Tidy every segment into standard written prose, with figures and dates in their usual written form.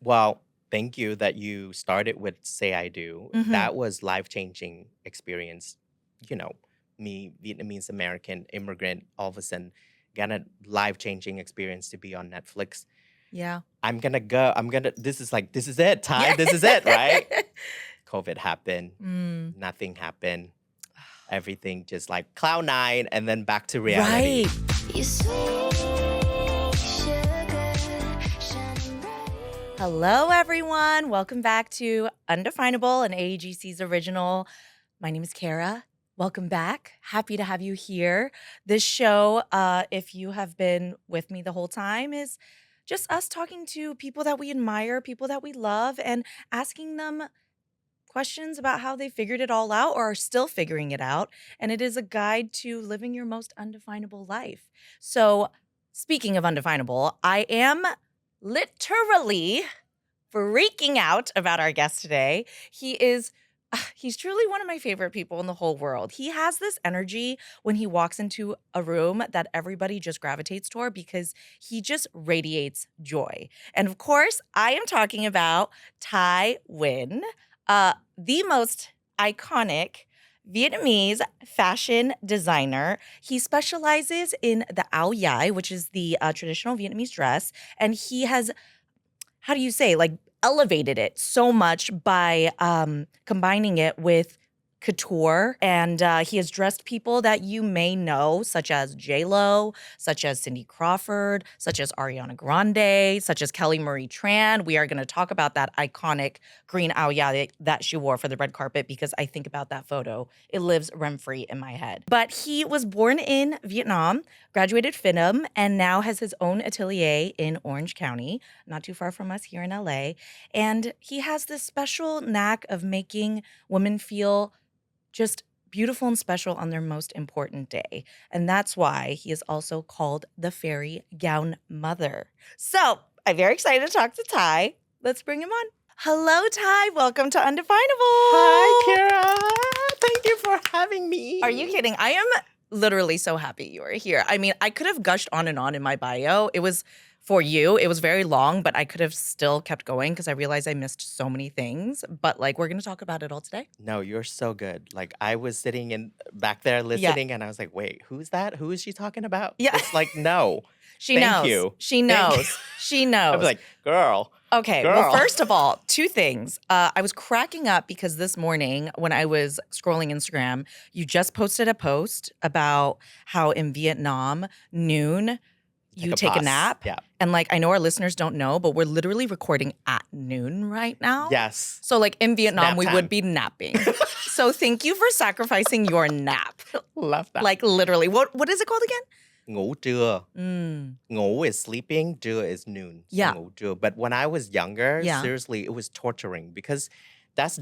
Well, thank you that you started with Say I Do. Hmm. That was life-changing experience. You know, me, Vietnamese American immigrant, all of a sudden got a life-changing experience to be on Netflix. Yeah. This is like, this is it, Ty, Yeah. this is it, right? COVID happened. Mm. Nothing happened. Everything just like cloud nine and then back to reality. Right. You sweet sugar, shining bright. Hello, everyone. Welcome back to Undefinable, an AEGC's original. My name is Kara. Welcome back. Happy to have you here. This show, if you have been with me the whole time, is just us talking to people that we admire, people that we love, and asking them questions about how they figured it all out or are still figuring it out. And it is a guide to living your most undefinable life. So, speaking of undefinable, I am literally freaking out about our guest today. He's truly one of my favorite people in the whole world. He has this energy when he walks into a room that everybody just gravitates toward because he just radiates joy. And of course, I am talking about Thai Nguyen, the most iconic Vietnamese fashion designer. He specializes in the áo dài, which is the traditional Vietnamese dress, and he has, how do you say, like elevated it so much by combining it with couture. And he has dressed people that you may know, such as J.Lo, such as Cindy Crawford, such as Ariana Grande, such as Kelly Marie Tran. We are going to talk about that iconic green áo dài that she wore for the red carpet because I think about that photo. It lives rent-free in my head. But he was born in Vietnam, graduated FIDM, and now has his own atelier in Orange County, not too far from us here in LA. And he has this special knack of making women feel just beautiful and special on their most important day. And that's why he is also called the fairy gown mother. So I'm very excited to talk to Ty. Let's bring him on. Hello, Ty. Welcome to Undefinable. Hi, Kara. Thank you for having me. Are you kidding? I am literally so happy you are here. I mean, I could have gushed on and on in my bio. It was for you. It was very long, but I could have still kept going because I realized I missed so many things. But like, we're going to talk about it all today. No, you're so good. Like I was sitting in back there listening and I was like, wait, who's that? Who is she talking about? Yeah. It's like, no. She Thank knows. you. She Thank you. knows. She knows. I was like, girl. Okay, girl. well, first of all, two things. I was cracking up because this morning when I was scrolling Instagram, you just posted a post about how in Vietnam, noon, you take a pause. nap. Yeah. And like, I know our listeners don't know, but we're literally recording at noon right now. Yes. So like in Vietnam, Nap we time. would be napping. So thank you for sacrificing your nap. Love that. Like literally, what is it called again? ngủ trưa. Mm. Ngủ is sleeping, trưa is noon. So Yeah. ngủ trưa. But when I was younger, Yeah. seriously, it was torturing because that's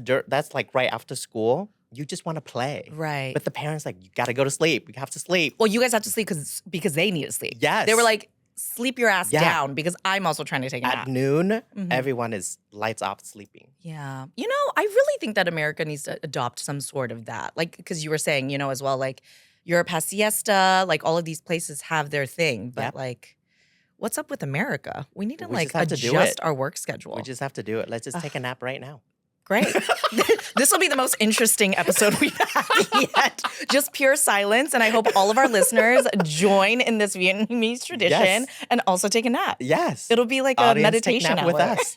like right after school. You just want to play. Right. But the parents like, you got to go to sleep. You have to sleep. Well, you guys have to sleep because they need to sleep. Yes. They were like, sleep your ass Yeah. down because I'm also trying to take a nap. At noon, Mhm. everyone is lights off sleeping. Yeah. You know, I really think that America needs to adopt some sort of that. Like, because you were saying, you know, as well, like Europe has siesta, like all of these places have their thing. But Yep. like, what's up with America? We need to We like just have to do adjust it. our work schedule. We just have to do it. Let's just take a nap right now. Great. This will be the most interesting episode we've had yet. Just pure silence. And I hope all of our listeners join in this Vietnamese tradition Yes. and also take a nap. Yes. It'll be like Audience, a meditation take nap hour. with us.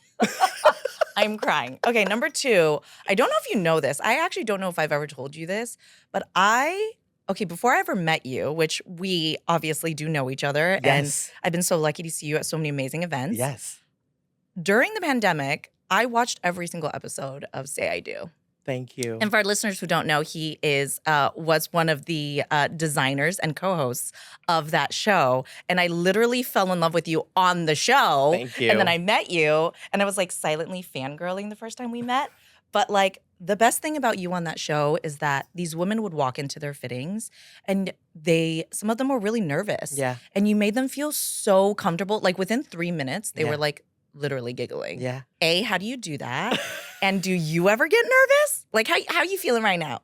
I'm crying. Okay, number two. I don't know if you know this. I actually don't know if I've ever told you this, but before I ever met you, which we obviously do know each other, and Yes. I've been so lucky to see you at so many amazing events. Yes. During the pandemic, I watched every single episode of Say I Do. Thank you. And for our listeners who don't know, he was one of the designers and co-hosts of that show. And I literally fell in love with you on the show. Thank you. And then I met you, and I was like silently fangirling the first time we met. But like the best thing about you on that show is that these women would walk into their fittings, and some of them were really nervous. Yeah. And you made them feel so comfortable. Like within 3 minutes, they Yeah. were like literally giggling. Yeah. A, how do you do that? And do you ever get nervous? Like, how you feeling right now?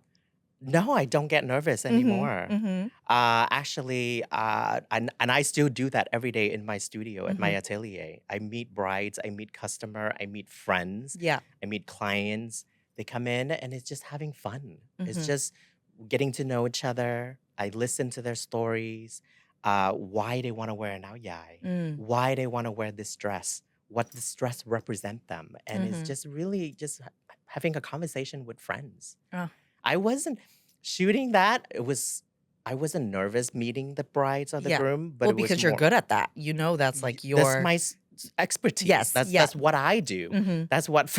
No, I don't get nervous anymore. Mm-hmm. Actually, and I still do that every day in my studio at my Mm-hmm. atelier. I meet brides, I meet customer, I meet friends, Yeah. I meet clients. They come in and it's just having fun. It's Mm-hmm. just getting to know each other. I listen to their stories, why they want to wear an aoyai, Mm. why they want to wear this dress, what this dress represent them, and it's Mm-hmm. just really just having a conversation with friends. Oh. I wasn't shooting that. I wasn't nervous meeting the brides or the Yeah. groom, but Well, it was because you're more. good at that. You know that's like That's your my expertise. yes, yeah. That's what I do. Mm-hmm. That's what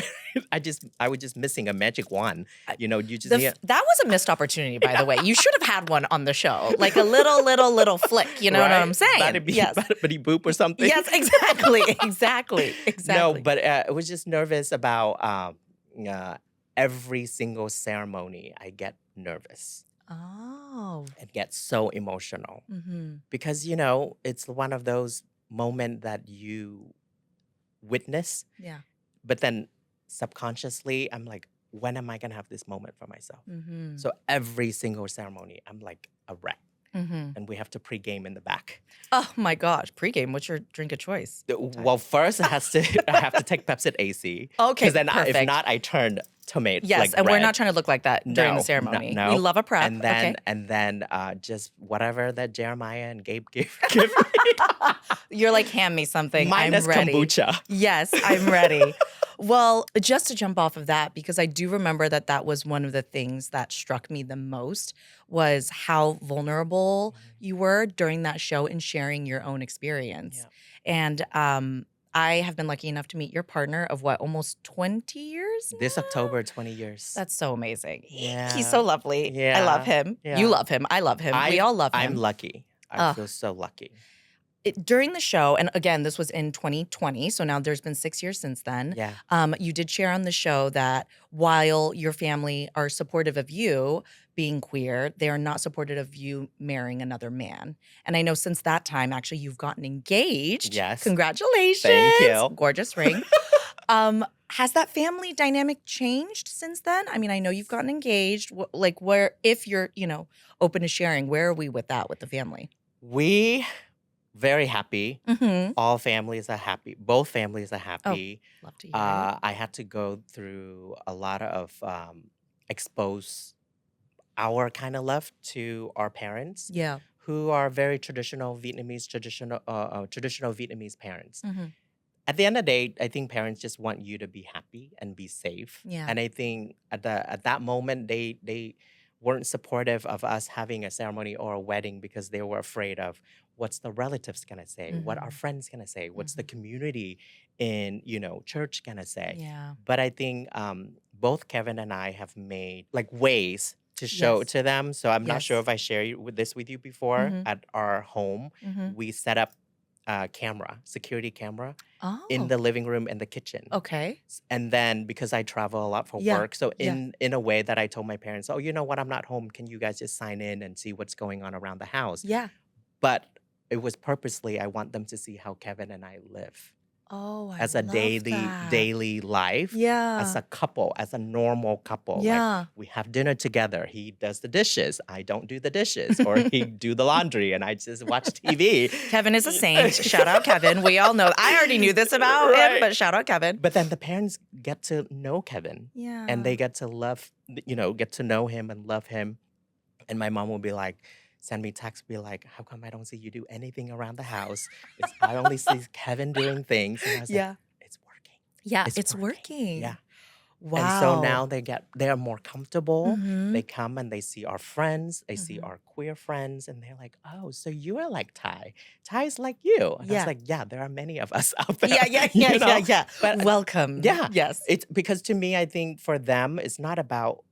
I was just missing a magic wand. You know, you just That need. was a missed opportunity, by the way. You should have had one on the show, like a little flick. You know what I'm saying? Yes. Bada boop or something. Yes, exactly, exactly, exactly. No, but I was just nervous about every single ceremony. I get nervous Oh. and get so emotional Mm-hmm. because you know it's one of those moments that you witness, Yeah. but then subconsciously I'm like, when am I gonna have this moment for myself? Mm-hmm. So every single ceremony, I'm like a wreck, Mm-hmm. and we have to pregame in the back. Oh my gosh, pregame. What's your drink of choice? Well, first I have to take Pepsi AC. Okay, Because then perfect. if not, I turn tomato. Yes, like and we're red. not trying to look like that during the No, ceremony. no. We love a prep. And then just whatever that Jeremiah and Gabe give me. You're like, hand me something. Minus I'm ready. kombucha. Yes, I'm ready. Well, just to jump off of that, because I do remember that was one of the things that struck me the most was how vulnerable you were during that show and sharing your own experience. Yeah. And I have been lucky enough to meet your partner of almost 20 years This now? October, 20 years. That's so amazing. Yeah. He's so lovely. I love him. Yeah. You love him. I love him. We all love him. I'm lucky. I feel so lucky. During the show, and again, this was in 2020, so now there's been 6 years since then. Yeah. You did share on the show that while your family are supportive of you being queer, they are not supportive of you marrying another man. And I know since that time, actually, you've gotten engaged. Yes. Congratulations. Thank you. Gorgeous ring. Has that family dynamic changed since then? I mean, I know you've gotten engaged. Like, where, if you're, open to sharing, where are we with that with the family? We very happy. Mm-hmm. All families are happy. Both families are happy. Love to hear it. I had to go through a lot of expose our kind of love to our parents, Yeah. who are very traditional Vietnamese parents. Mm-hmm. At the end of the day, I think parents just want you to be happy and be safe. Yeah. And I think at that moment they weren't supportive of us having a ceremony or a wedding because they were afraid of what's the relatives gonna say, what our friends gonna say, what's the community in church gonna say. Yeah. But I think both Kevin and I have made like ways to show Yes. to them. So I'm not sure Yes. if I shared this with you before. Mhm. At our home, Mm-hmm. we set up a security camera Oh. in the living room and the kitchen. Okay. And then because I travel a lot for Yeah, work, so yeah. in a way that I told my parents, oh, you know what, I'm not home. Can you guys just sign in and see what's going on around the house? Yeah. But it was purposely, I want them to see how Kevin and I live Oh, I as a love that. daily life, Yeah. as a couple, as a normal couple. Like Yeah. we have dinner together. He does the dishes. I don't do the dishes, or he do the laundry, and I just watch TV. Kevin is a saint. Shout out Kevin. We all know. I already knew this about him, Right. but shout out Kevin. But then the parents get to know Kevin. Yeah. And they get to get to know him and love him. And my mom will be like, send me texts, be like, how come I don't see you do anything around the house? I only see Kevin doing things. And I was Yeah. like, it's working. Yeah. It's It's working. Yeah. Wow. And so now they're more comfortable. Mhm. They come and they see our friends, they see Mhm. our queer friends, and they're like, oh, so you are like Thai. Thai's like you. And I Yeah. was like, yeah, there are many of us out there. Yeah. But Welcome. yeah. Yes. It's because to me, I think for them, it's not about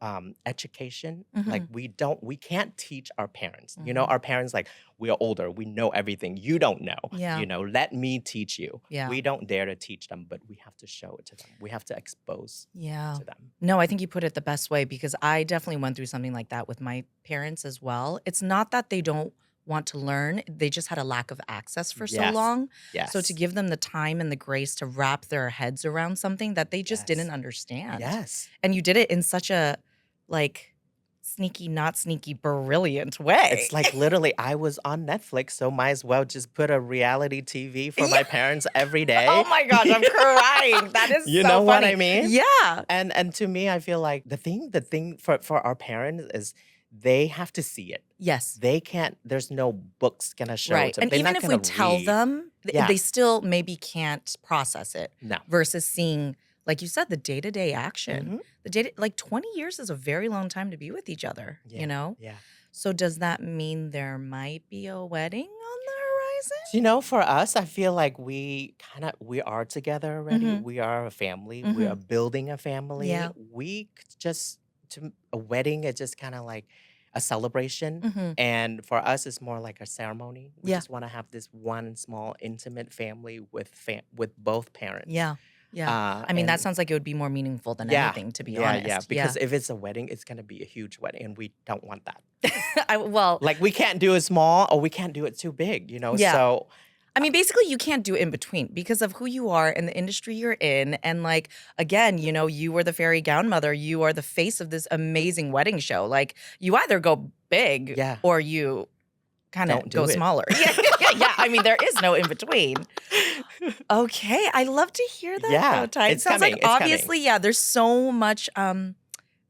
education. Like we can't teach our parents. Our parents, like, we are older, we know everything. You don't know. Yeah. Let me teach you. Yeah. We don't dare to teach them, but we have to show it to them. We have to expose Yeah. to them. No, I think you put it the best way because I definitely went through something like that with my parents as well. It's not that they don't want to learn, they just had a lack of access for so Yes. long. Yes. So to give them the time and the grace to wrap their heads around something that they just Yes. didn't understand. Yes. And you did it in such a sneaky, not sneaky, brilliant way. It's like literally, I was on Netflix, so might as well just put a reality TV for Yeah. my parents every day. Oh my gosh, I'm crying. That is You so know what funny. I mean? Yeah. And to me, I feel like the thing for our parents is they have to see it. Yes. They can't. There's no books gonna show Right. to. And They're even not if we gonna tell read. them, Yeah. they still maybe can't process it No. versus seeing, like you said, the day-to-day action. Mhm. Like 20 years is a very long time to be with each other, you Yeah. know? Yeah. So does that mean there might be a wedding on the horizon? You know, for us, I feel like we are together already. Mhm. We are a family. We are Mhm. building a family. Yeah. We just a wedding is just kind of like a celebration. Mhm. And for us, it's more like a ceremony. We Yeah. just want to have this one small intimate family with both parents. Yeah. Yeah. I mean, that And sounds like it would be more meaningful than yeah, anything, to be yeah, honest. yeah. Because if it's a wedding, it's gonna be a huge wedding, and we don't want that. Well, Like we can't do it small, or we can't do it too big. You know, yeah. so. I mean, basically, you can't do in between because of who you are and the industry you're in. And like, again, you know, you were the fairy gown mother. You are the face of this amazing wedding show. Like, you either go big Yeah. or you kind of Don't go do it. smaller. Yeah. I mean, there is no in between. Okay. I love to hear that, Yeah, though, Ty. It it's sounds coming, like it's coming. obviously, yeah, there's so much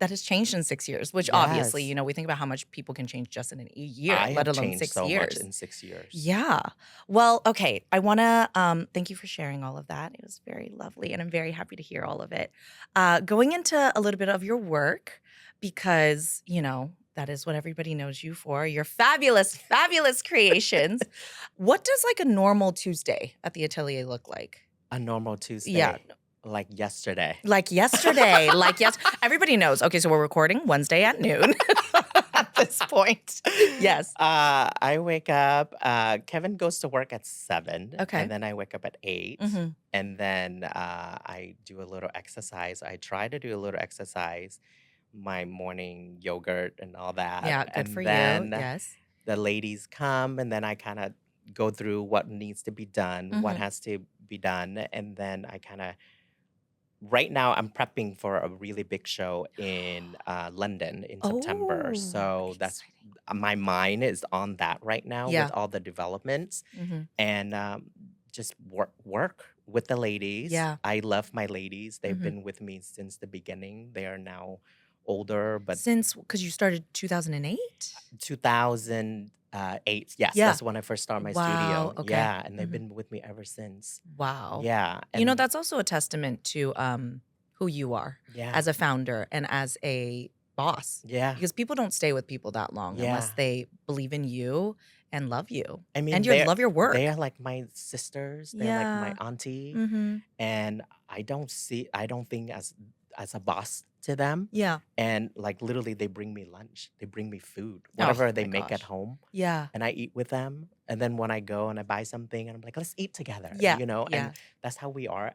that has changed in 6 years, which obviously, Yes. you know, we think about how much people can change just in a year, I let have alone changed 6 so years. much in 6 years. Yeah. Well, okay. I want to thank you for sharing all of that. It was very lovely, and I'm very happy to hear all of it. Going into a little bit of your work, because, you know, that is what everybody knows you for, your fabulous, fabulous creations. What does like a normal Tuesday at the atelier look like? A normal Tuesday. Yeah. Like yesterday. Like yesterday, everybody knows. Okay, so we're recording Wednesday at noon at this point. Yes. I wake up. Kevin goes to work at 7. Okay. And then I wake up at 8. Mhm. And then I do a little exercise. I try to do a little exercise, my morning yogurt and all that. Yeah, good and for you. then Yes. the ladies come, and then I kind of go through what needs to be done, what Mhm. has to be done. And then I kind of right now I'm prepping for a really big show in London in September. Oh, So that's exciting. my mind is on that right now Yeah. with all the developments Mhm. and just work with the ladies. Yeah. I love my ladies. They've Mhm. been with me since the beginning. They are now older, but Because you started 2008? 2008. Yes, Yeah. that's when I first started my Wow, studio. okay. Yeah, and they've Mhm. been with me ever since. Wow. Yeah, You know, and that's also a testament to who you are yeah, as a founder and as a boss. yeah, Because people don't stay with people that long unless yeah. they believe in you and love you. I mean, And love your work. they are like my sisters. They're like my Yeah. auntie, Mm-hmm. and I don't think as a boss to them. Yeah. And like literally, they bring me lunch. They bring me food, Oh whatever they my make at gosh. home, Yeah. and I eat with them. And then when I go and I buy something, and I'm like, let's eat together. Yeah. You know, Yeah. and that's how we are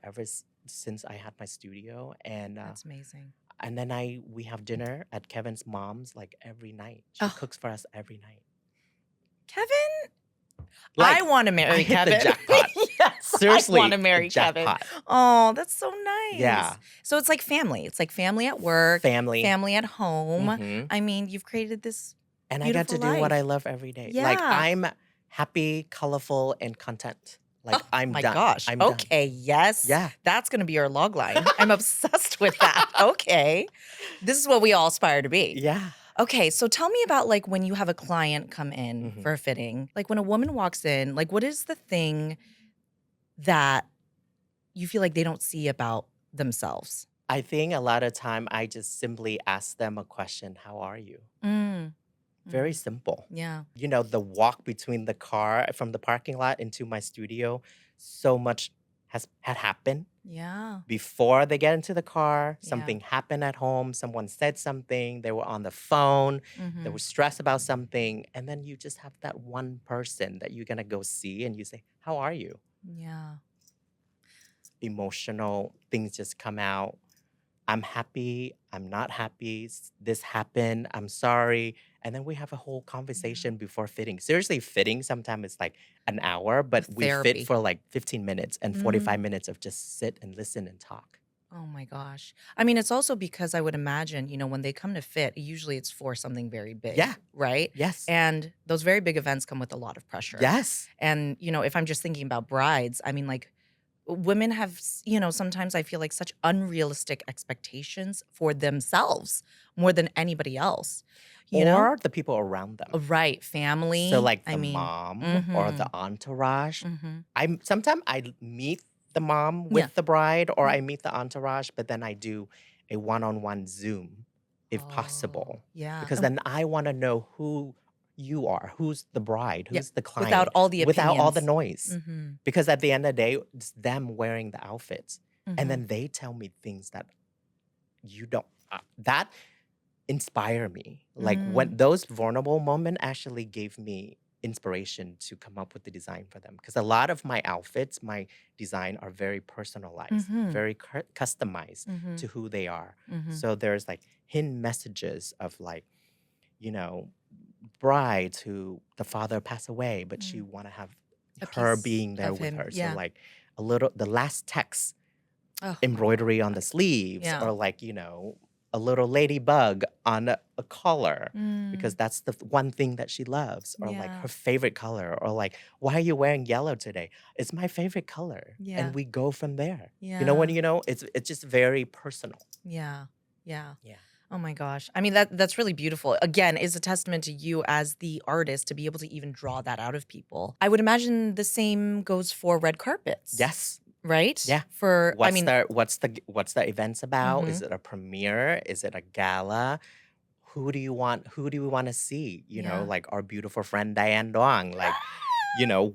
since I had my studio. And That's amazing. and then we have dinner at Kevin's mom's like every night. She Oh, cooks for us every night. Kevin? Like I want to I marry hit the Kevin. jackpot. Yes, I Seriously, want to the marry Kevin. jackpot. Oh, that's so nice. Yeah. So it's like family. It's like family at work, Family. family at home. Hmm. I mean, you've created this And I got to beautiful do what I life. love every day. Like Yeah. I'm happy, colorful, and content. Like Oh I'm my done. gosh. I'm done. Okay, yes. Yeah. That's going to be our log line. I'm obsessed with that. Okay. This is what we all aspire to be. Yeah. Okay, so tell me about like when you have a client come in Mhm. for a fitting. Like when a woman walks in, like what is the thing that you feel like they don't see about themselves? I think a lot of time I just simply ask them a question, how are you? Mm. Very Mm. simple. Yeah. You know, the walk between the car from the parking lot into my studio, so much had happened. Yeah. Before they get into the car, Yeah. something happened at home, someone said something, they were on the phone, they Mm-hmm. were stressed about something, and then you just have that one person that you're gonna go see and you say, how are you? Yeah. Emotional things just come out. I'm happy, I'm not happy, this happened, I'm sorry. And then we have a whole Yeah. conversation before fitting. Seriously, fitting sometimes it's like an hour, but we fit Therapy. for like 15 minutes and 45 Mm. minutes of just sit and listen and talk. Oh my gosh. I mean, it's also because I would imagine, when they come to fit, usually it's for something very big, Yeah. right? Yes. And those very big events come with a lot of pressure. Yes. And, if I'm just thinking about brides, I mean, like, women have, sometimes I feel like such unrealistic expectations for themselves more than anybody else, you know? Or the people around them. Right. So Family. like I the mean, mom or mm-hmm. the entourage. Mm-hmm. Sometimes I meet the mom Yeah. with the bride or Yeah. I meet the entourage, but then I do a one-on-one Zoom if Oh, possible. yeah. Because then I want to know who you are, who's the bride, Yeah. who's the Without client, all the without all the opinions. noise. Mm-hmm. Because at the end of the day, it's them wearing the outfits. Mm-hmm. And then they tell me things that you don't, that inspire me. Like when those vulnerable moments actually gave me inspiration to come up with the design for them. Because a lot of my outfits, my design are very personalized, Mm-hmm. very customized Mm-hmm. to who they are. Mm-hmm. So there's like hidden messages of like, you know, brides who the father passed away, but she want to have A her piece being there of with him. her. So Yeah. like the last text Oh, embroidery on the sleeves yeah. or like a little ladybug on a collar because Mm, that's the one thing that she loves or like yeah. her favorite color or like why are you wearing yellow today, it's my favorite color, Yeah. and we go from there. Yeah. It's just very personal. Yeah. Yeah. Yeah. Oh my gosh. I mean, that's really beautiful. Again, is a testament to you as the artist to be able to even draw that out of people. I would imagine the same goes for red carpets. Yes. Right? Yeah. For I mean, What's the events about? mhm. Is it a premiere? Is it a gala? Who do we want to see? Yeah. Like our beautiful friend Diane Dong. Like,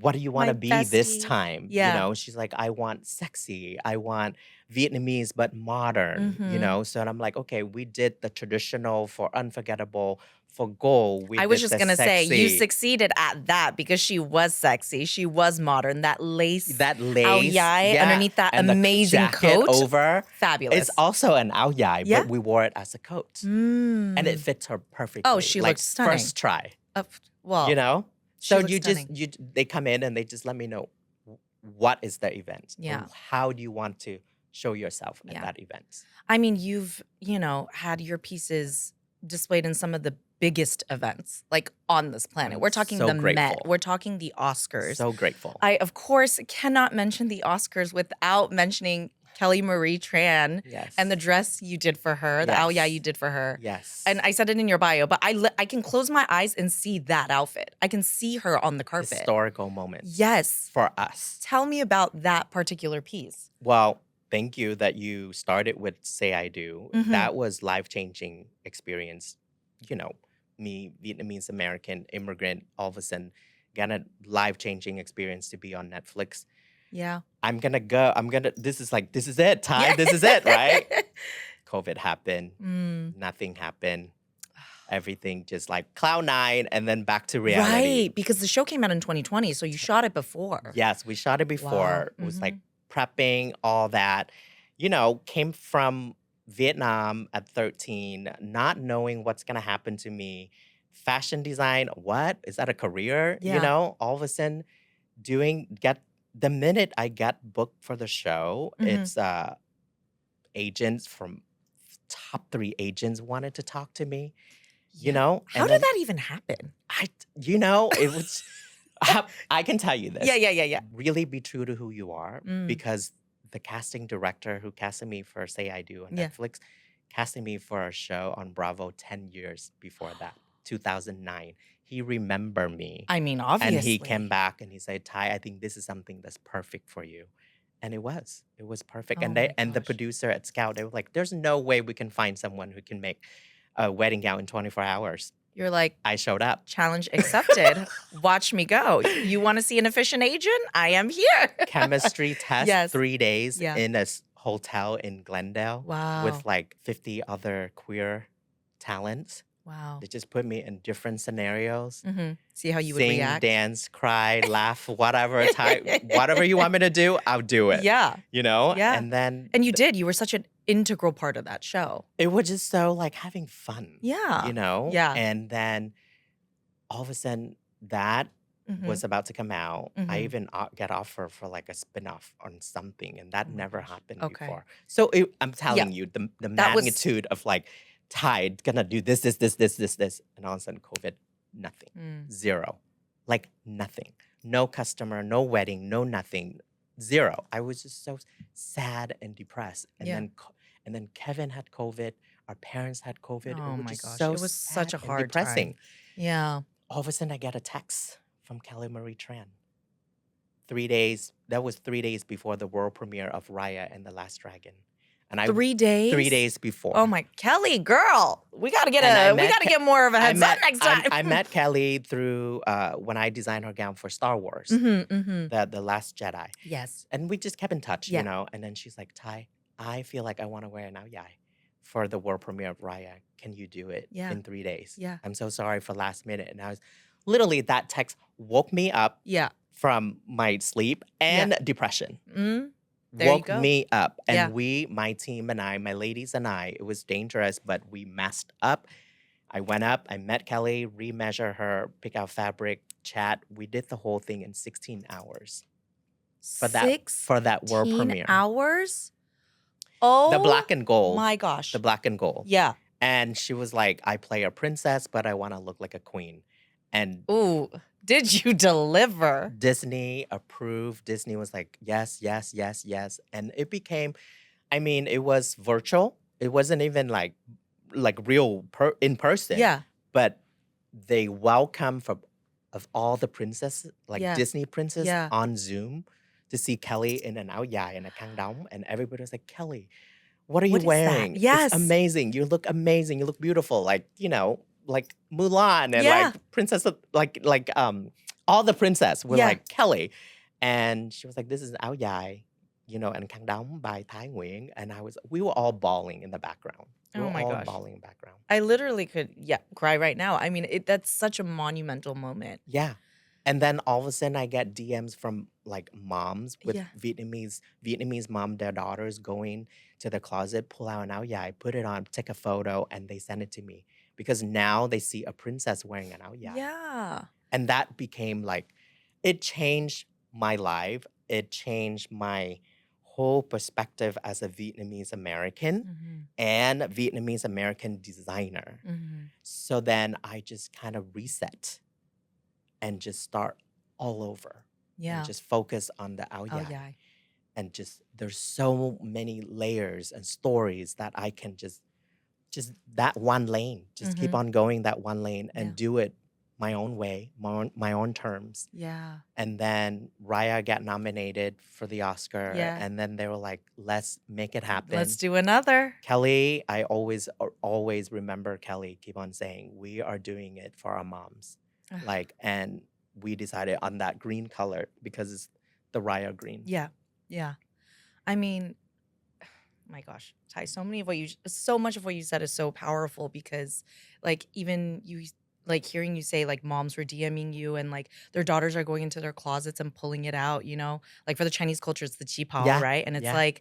what do you want My to be this bestie. time? Yeah. She's like, I want sexy. I want Vietnamese, but modern, Mhm. So I'm like, okay, we did the traditional for unforgettable. For gold, we I was did just the gonna say you sexy. succeeded at that because she was sexy. She was modern. That lace That ao lace, dai yeah, underneath that and the amazing jacket coat. over. Fabulous. It's also an ao dai, Yeah. but we wore it as a coat. And it Mm. fits her perfectly. Oh, she like looked stunning. first try. Well, she So looks stunning. they come in and they just let me know what is the event. Yeah. And how do you want to show yourself at Yeah. that event? I mean, you've, had your pieces displayed in some of the biggest events like on this planet. I'm We're talking so the Met. grateful. We're talking the Oscars. So grateful. I, of course, cannot mention the Oscars without mentioning Kelly Marie Tran Yes. and the dress you did for her, the Yes. ao dai you did for her. Yes. And I said it in your bio, but I can close my eyes and see that outfit. I can see her on the carpet. Historical moments. Yes. For us. Tell me about that particular piece. Well, thank you that you started with Say I Do. Mhm. That was life-changing experience. Me, Vietnamese American immigrant, all of a sudden got a life-changing experience to be on Netflix. Yeah. This is it, Ty. Yeah. This is it, right? COVID happened. Mm. Nothing happened. Everything just like cloud nine and then back to reality. Right, because the show came out in 2020, so you shot it before. Yes, we shot it before. Wow. It was like prepping, all that. Came from Vietnam at 13, not knowing what's going to happen to me. Fashion design, what? Is that a career? Yeah. All of a sudden the minute I got booked for the show, Mhm. it's agents from top 3 agents wanted to talk to me. How and did then that even happen? it was I can tell you this. Yeah. Really be true to who you are, Mm. because the casting director who casted me for Say I Do on Yeah. Netflix casted me for a show on Bravo 10 years before that, 2009. He remembered me. I mean, And obviously. he came back and he said, Ty, I think this is something that's perfect for you. And it was perfect. Oh And my the gosh. producer at Scout, they were like, there's no way we can find someone who can make a wedding gown in 24 hours. You're like, I showed up. challenge accepted. Watch me go. You want to see an efficient agent? I am here. Chemistry test, Yes. 3 days Yeah. in a hotel in Glendale Wow. with like 50 other queer talents. Wow. They just put me in different scenarios. See how you would Sing, react? dance, cry, laugh, whatever whatever you want me to do, I'll do it. Yeah. Yeah. And then And you did. You were such an integral part of that show. it was just so like having fun. Yeah. Yeah. And then all of a sudden that was about to come out. I Mhm. even get offer for like a spin-off on something, and that Oh my never gosh. happened Okay. before. So I'm Yeah. telling you, the That was magnitude of like Tide gonna do this, and all of a sudden COVID, nothing, mm, zero, like nothing, no customer, no wedding, no nothing, zero. I was just so sad and depressed, and yeah. then Kevin had COVID. Our parents had COVID. It Oh was my just gosh. so It was such sad a and hard time. depressing. Yeah. All of a sudden, I get a text from Kelly Marie Tran. 3 days. That was 3 days before the world premiere of Raya and the Last Dragon, and 3 3 days? days Oh before. my Kelly, girl. We gotta get And I we met gotta get more of a I heads up met next I time. met Kelly through when I designed her gown for Star Wars, Mm-hmm. the Last Jedi, Yes. and we just kept in touch, Yeah. And then she's like, "Ty, I feel like I want to wear an aoyai for the world premiere of Raya. Can you do it Yeah. in 3 days? Yeah. I'm so sorry for last minute." And I was literally, that text woke me up Yeah. from my sleep and depression. Mm. There you Woke go. me up, Yeah. and my team and I, my ladies and I, it was dangerous, but we masked up. I went up, I met Kelly, remeasure her, pick out fabric, chat. We did the whole thing in 16 hours for that world 16 premiere. hours? The Oh black and gold. my gosh. The black and gold. Yeah. And she was like, "I play a princess, but I want to look like a queen." And Ooh, did you deliver? Disney approved. Disney was like, "Yes, yes, yes, yes." And it became, I mean, it was virtual. It wasn't even like real in person. Yeah. But they welcome of all the princesses, like Yeah. Disney princess, Yeah. on Zoom to see Kelly in an áo dài and a kang dong, and everybody was like, "Kelly, what are you What is that? wearing? Yes. It's amazing. You look amazing. You look beautiful. Like, like Mulan and Yeah. like princess like all the princess were Yeah. like Kelly." And she was like, "This is áo dài, and kang dong by Thai Nguyen." And we were all bawling in the background. We Oh were my all gosh. bawling in the background. I literally could, cry right now. I mean, that's such a monumental moment. Yeah. And then all of a sudden I get DMs from like moms with Yeah. Vietnamese mom, their daughters going to the closet, pull out an áo dài, put it on, take a photo, and they send it to me. Because now they see a princess wearing an áo dài. Yeah. And that became like, it changed my life. It changed my whole perspective as a Vietnamese American Mm-hmm. and Vietnamese American designer. Mm-hmm. So then I just kind of reset and just start all over Yeah. and just focus on the áo Oh dài. yeah. And just there's so many layers and stories that I can just that one lane, just keep Mhm. on going that one lane and Yeah. do it my own way, my own terms. Yeah. And then Raya got nominated for the Oscar, Yeah. and then they were like, "Let's make it happen." Let's do another. Kelly, I always remember Kelly keep on saying, "We are doing it for our moms." Ugh. And we decided on that green color because it's the Raya green. Yeah. Yeah. I mean, my gosh, Ty, so much of what you said is so powerful because like even you like hearing you say like moms were DMing you and like their daughters are going into their closets and pulling it out, like for the Chinese culture it's the qipao, Yeah, right? And it's yeah. like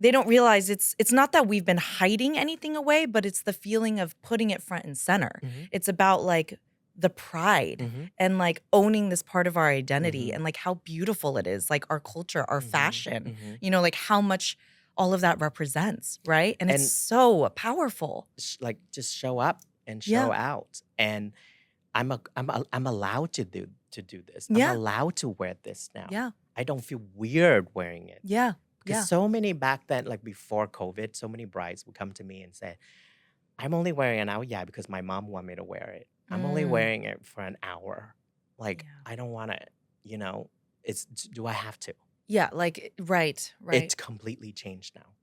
they don't realize it's not that we've been hiding anything away, but it's the feeling of putting it front and center. Mhm. It's about like the pride Mhm. and like owning this part of our identity Mhm. and like how beautiful it is, like our culture, our Mhm. fashion, Mhm. like how much all of that represents, right? And it's And so powerful. like just show up and Yeah. show out. And I'm allowed to do this. Yeah. I'm allowed to wear this now. Yeah. I don't feel weird wearing it. Yeah. Because Yeah. so many back then, like before COVID, so many brides would come to me and say, "I'm only wearing an áo dài because my mom wanted me to wear it. I'm only Mm. wearing it for an hour. Like, Yeah. I don't want to, do I have to?" Yeah. Like, right. It's completely changed now.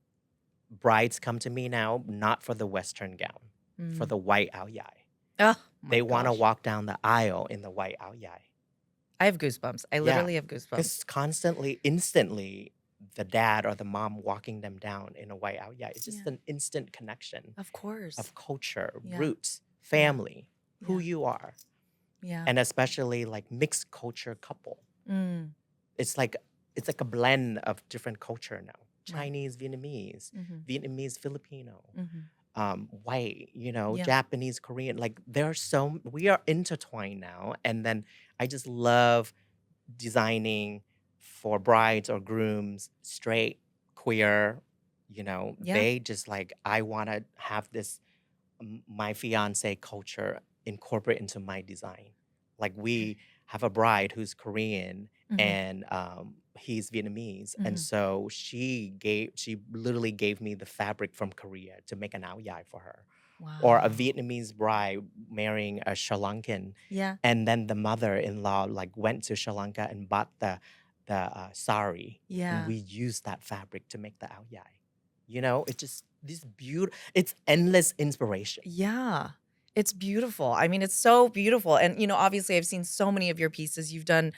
Brides come to me now, not for the Western gown, for Mm. the white áo dài. Oh, my They want to gosh. walk down the aisle in the white áo dài. I have goosebumps. I Yeah. literally have goosebumps. Because constantly, instantly, the dad or the mom walking them down in a white áo dài. It's just Yeah. an instant connection Of course. of culture, Yeah. roots, family, who Yeah. you are. Yeah. And especially like mixed culture couple. Mm. It's like a blend of different culture now. Right. Chinese, Vietnamese, Mhm. Vietnamese, Filipino, Mhm. white, Yeah. Japanese, Korean. Like we are intertwined now. And then I just love designing for brides or grooms, straight, queer. Yeah. They just like, I want to have this my fiance culture incorporate into my design. Like we have a bride who's Korean Mm-hmm. and he's Vietnamese, and Mm-hmm. so she literally gave me the fabric from Korea to make an ao dai for her, or a Wow. Vietnamese bride marrying a Sri Lankan, Yeah. and then the mother-in-law like went to Sri Lanka and bought the sari, and Yeah. we used that fabric to make the ao dai. It just this beautiful. It's endless inspiration. Yeah. It's beautiful. I mean, it's so beautiful. And, obviously, I've seen so many of your pieces. You've done,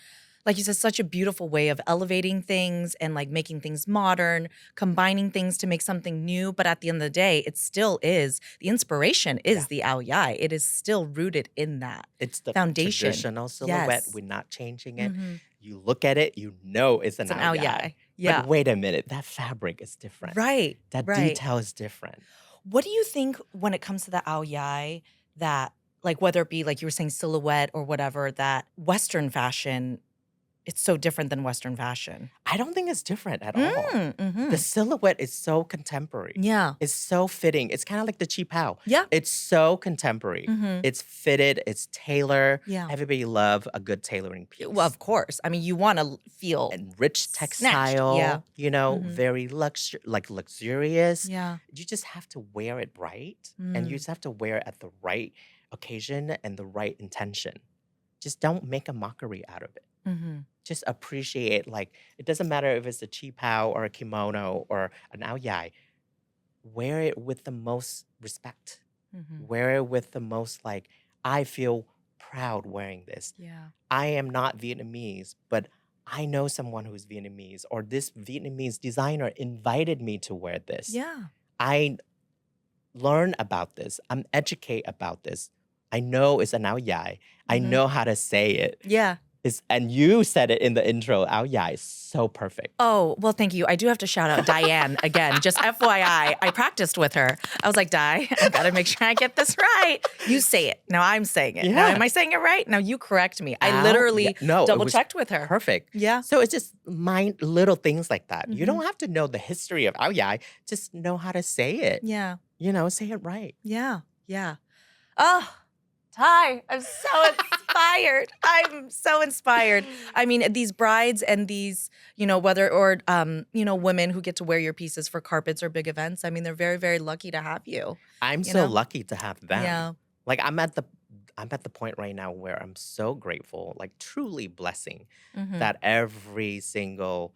like you said, such a beautiful way of elevating things and like making things modern, combining things to make something new. But at the end of the day, it still is the inspiration Yeah. is the ao dai. It is still rooted in that It's the foundation. traditional silhouette. Yes. We're not changing it. Mhm. You look at it, it's an It's an ao ao dai. dai. Yeah. But wait a minute, that fabric is different. Right. That Right. detail is different. What do you think when it comes to the ao dai that, like, whether it be like you were saying silhouette or whatever, that Western fashion, it's so different than Western fashion? I don't think it's different at all. Mm-hmm. The silhouette is so contemporary. Yeah. It's so fitting. It's kind of like the chi pao. Yeah. It's so contemporary. Mm-hmm. It's fitted. It's tailored. Yeah. Everybody love a good tailoring piece. Well, of course. I mean, you want to feel And rich snatched. textile. Yeah. Mhm. Very luxurious. Yeah. You just have to wear it right, and you just have to wear it at the right occasion and the right intention. Just don't make a mockery out of it. Mm-hmm. Just appreciate, like, it doesn't matter if it's a chi pao or a kimono or an ao dai. Wear it with the most respect. Mm-hmm. Wear it with the most, like, I feel proud wearing this. Yeah. I am not Vietnamese, but I know someone who's Vietnamese, or this Vietnamese designer invited me to wear this. Yeah. I learn about this. I'm educate about this. I know it's an ao dai. I Mhm. know how to say it. Yeah. And you said it in the intro. Ao dai is so perfect. Oh, well, thank you. I do have to shout out Diane again. Just FYI, I practiced with her. I was like, Di, I gotta make sure I get this right. You say it. Now I'm saying it. Now, Yeah. am I saying it right? Now you correct me. I Ao- literally yeah, no, it double was checked with her. Perfect. Yeah. So it's just little things like that. You Mhm. don't have to know the history of ao dai. Just know how to say it. Yeah. Say it right. Yeah. Yeah. Oh, Ty, I'm so inspired. I'm so inspired. I mean, these brides and these, whether or women who get to wear your pieces for carpets or big events. I mean, they're very, very lucky to have you. I'm You so know? lucky to have them. Yeah. Like I'm at the point right now where I'm so grateful, like truly blessing Mhm. that every single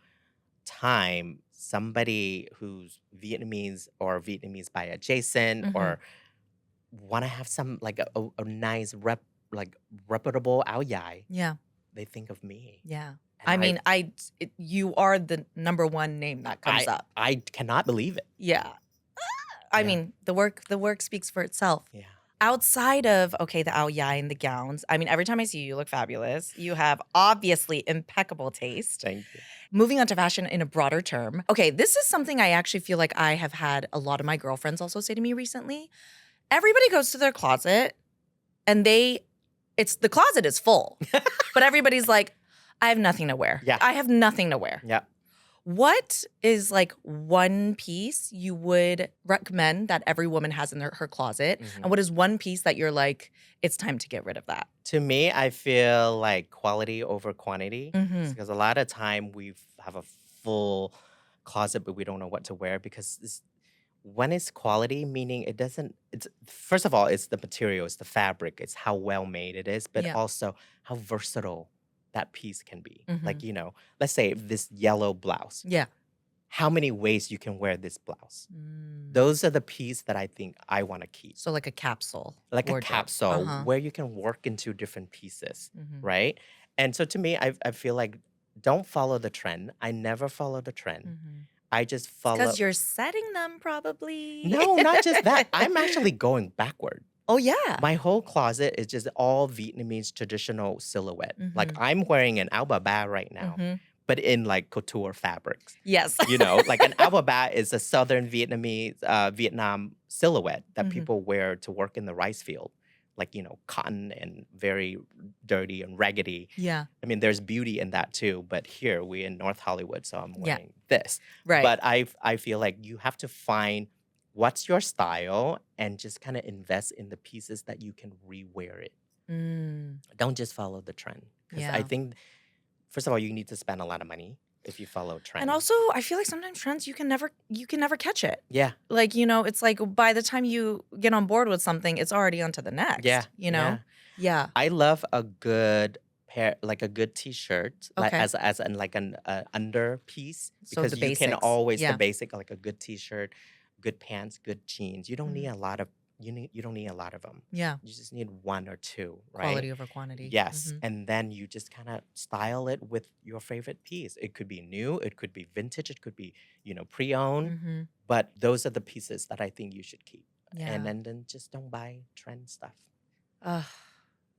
time somebody who's Vietnamese or Vietnamese by adjacent Mhm. or want to have some like a nice reputable ao dai, Yeah. they think of me. Yeah. And I mean, you are the number one name that comes up. I cannot believe it. Yeah. I Yeah. mean, the work speaks for itself. Yeah. Outside of, okay, the ao dai and the gowns, I mean, every time I see you, you look fabulous. You have obviously impeccable taste. Thank you. Moving on to fashion in a broader term. Okay, this is something I actually feel like I have had a lot of my girlfriends also say to me recently. Everybody goes to their closet and the closet is full, but everybody's like, I have nothing to wear. Yeah. I have nothing to wear. Yeah. What is like one piece you would recommend that every woman has in her closet? Mhm. And what is one piece that you're like, it's time to get rid of that? To me, I feel like quality over quantity, Mhm. because a lot of time we have a full closet, but we don't know what to wear because when it's quality, meaning it's first of all, it's the material, it's the fabric, it's how well made it is, but Yeah. also how versatile that piece can be. Mhm. Like, let's say this yellow blouse, Yeah. how many ways you can wear this blouse? Mm. Those are the pieces that I think I want to keep. So like a capsule. Like a wardrobe. capsule Uh-huh. where you can work into different pieces, Mhm. right? And so to me, I feel like don't follow the trend. I never follow the trend. Mhm. I just follow. Because you're setting them probably. No, not just that. I'm actually going backward. Oh, yeah. My whole closet is just all Vietnamese traditional silhouette. Like Mhm. I'm wearing an ao ba ba right now, Mhm. but in like couture fabrics. Yes. You know, like an áo ba is a southern Vietnamese, Vietnam silhouette that people wear to work in the rice field. Like, you know, cotton and very dirty and raggedy. Yeah. I mean, there's beauty in that too. But here, we're in North Hollywood, so I'm Yeah. wearing this. Right. But I feel like you have to find what's your style and just kind of invest in the pieces that you can rewear it. Don't just follow the trend. Because I Yeah. think, first of all, you need to spend a lot of money if you follow trends. And also, I feel like sometimes trends you can never catch it. yeah, Like, you know, it's like by the time you get on board with something, it's already on to the next. yeah, You know? Yeah. I love a good pair, like a good T-shirt, like Okay. as an like an under piece, So because the you can basics. always Yeah. the basic like a good T-shirt, good pants, good jeans. You don't need Mhm. a lot of you don't need a lot of them. Yeah. You just need one or two, right? Quality over quantity. Yes, and then you just kind of style it with your favorite piece. It could be new, it could be vintage, it could be, you know, pre-owned, but those are the pieces that I think you should keep. Yeah. And then just don't buy trend stuff.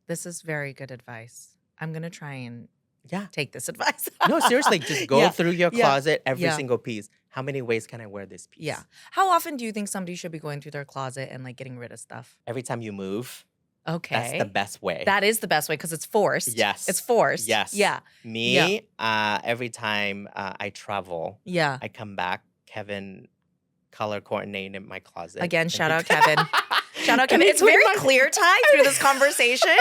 This is very good advice. I'm gonna try and Yeah. take this advice. No, seriously, just go Yeah. through your Yeah. closet, every Yeah. single piece. How many ways can I wear this piece? Yeah. How often do you think somebody should be going through their closet and like getting rid of stuff? Every time you move, Okay. that's the best way. That is the best way because it's forced. Yes. It's forced. Yes. Yeah. Me, every time I travel, Yeah. I come back, Kevin color coordinated my closet. Again, and shout he- out Kevin. Shout out And Kevin. he It's cleaned very my- clear, Ty, through this conversation.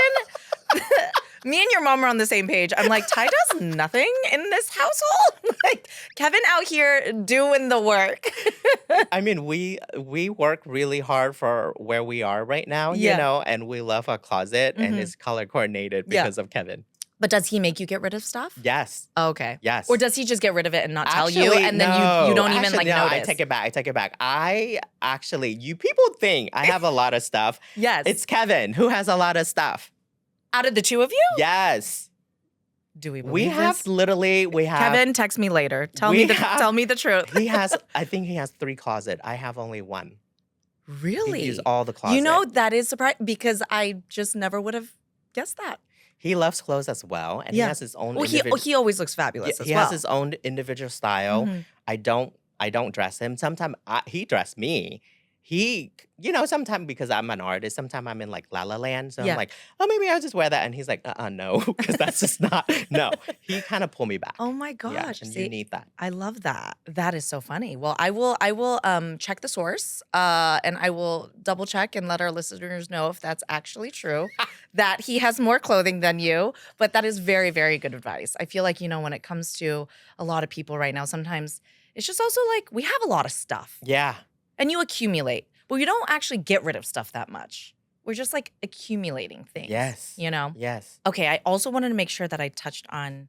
Me and your mom are on the same page. I'm like, Ty does nothing in this household. Like Kevin out here doing the work. I mean, we work really hard for where we are right now, Yeah. you know, and we love our closet and it's color coordinated Yeah. because of Kevin. But does he make you get rid of stuff? Yes. Okay. Yes. Or does he just get rid of it and not tell you, Actually, and then you don't even like no, notice? I take it back. I take it back. You people think I have a lot of stuff. Yes. It's Kevin who has a lot of stuff. Out of the two of you? Yes. Do we believe We have this? literally, Kevin, text me later. Tell we me have- tell me the truth. I think he has 3 closets. I have only 1. Really? He uses all the closet. You know, that is surprising because I just never would have guessed that. He loves clothes as well. And Yeah. he has his own Well, he always looks fabulous as he well. has his own individual style. Mhm. I don't dress him. Sometimes he dress me. He, you know, sometimes because I'm an artist, sometimes I'm in like La La Land. So Yeah. I'm like, oh, maybe I'll just wear that. And he's like, no, because that's just not, no. He kind of pulled me back. Oh my Yeah, gosh. and See, you need that. I love that. That is so funny. Well, I will check the source and I will double check and let our listeners know if that's actually true that he has more clothing than you. But that is very, very good advice. I feel like, you know, when it comes to a lot of people right now, sometimes it's just also like we have a lot of stuff Yeah. and you accumulate, but you don't actually get rid of stuff that much. We're just like accumulating things. Yes. You know? Yes. Okay, I also wanted to make sure that I touched on